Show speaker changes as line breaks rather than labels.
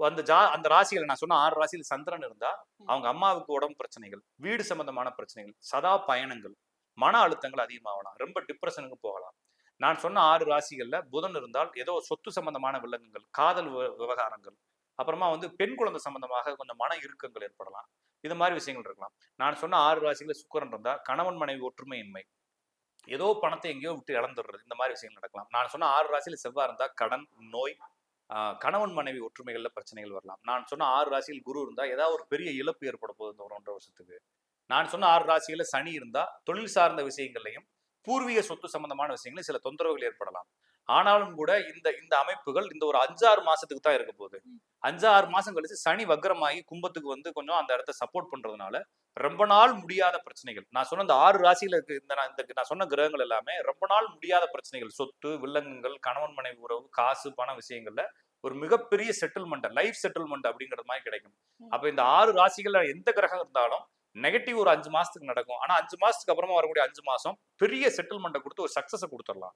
அந்த ராசிகள் நான் சொன்ன 6 ராசியில் சந்திரன் இருந்தா அவங்க அம்மாவுக்கு உடம்பு பிரச்சனைகள், வீடு சம்பந்தமான பிரச்சனைகள், சதா பயணங்கள், மன அழுத்தங்கள் அதிகமாகலாம், ரொம்ப டிப்ரெஷனுக்கு போகலாம். நான் சொன்ன 6 ராசிகள்ல புதன் இருந்தால் ஏதோ சொத்து சம்பந்தமான வில்லங்கங்கள், காதல் விவகாரங்கள், அப்புறமா பெண் குழந்தை சம்பந்தமாக கொஞ்சம் மன இறுக்கங்கள் ஏற்படலாம். இது மாதிரி விஷயங்கள் இருக்கலாம். நான் சொன்ன 6 ராசியில சுக்கிரன் இருந்தா கணவன் மனைவி ஒற்றுமையின்மை, ஏதோ பணத்தை எங்கேயோ விட்டு இழந்துடுறது, இந்த மாதிரி விஷயங்கள் நடக்கலாம். நான் சொன்ன 6 ராசியில செவ்வாய் இருந்தா கடன், நோய், கணவன் மனைவி ஒற்றுமைகள்ல பிரச்சனைகள் வரலாம். நான் சொன்ன 6 ராசியில் குரு இருந்தா ஏதாவது ஒரு பெரிய இழப்பு ஏற்பட போகுது இந்த ஒரு 1.5 வருஷத்துக்கு. நான் சொன்ன 6 ராசியில சனி இருந்தா தொழில் சார்ந்த விஷயங்கள்லையும் பூர்வீக சொத்து சம்பந்தமான விஷயங்களும் சில தொந்தரவுகள் ஏற்படலாம். ஆனாலும் கூட இந்த இந்த அமைப்புகள் இந்த ஒரு 5-6 மாசத்துக்கு தான் இருக்க போகுது. 5-6 மாசம் கழிச்சு சனி வக்ரமாகி கும்பத்துக்கு கொஞ்சம் அந்த இடத்த சப்போர்ட் பண்றதுனால ரொம்ப நாள் முடியாத பிரச்சனைகள், நான் சொன்ன இந்த 6 ராசியில இருக்கு இந்த நான் சொன்ன கிரகங்கள் எல்லாமே ரொம்ப நாள் முடியாத பிரச்சனைகள், சொத்து வில்லங்கங்கள், கணவன் மனைவி உறவு, காசு பண விஷயங்கள்ல ஒரு மிகப்பெரிய செட்டில்மெண்ட், லைஃப் செட்டில்மெண்ட் அப்படிங்கிறது மாதிரி கிடைக்கும். அப்ப இந்த 6 ராசிகள்ல எந்த கிரகம் இருந்தாலும் நெகட்டிவ் ஒரு 5 மாசத்துக்கு நடக்கும். ஆனா 5 மாசத்துக்கு அப்புறமா வரக்கூடிய 5 மாசம் பெரிய செட்டில்மெண்ட்டை கொடுத்து ஒரு சக்சஸை கொடுத்துடலாம்.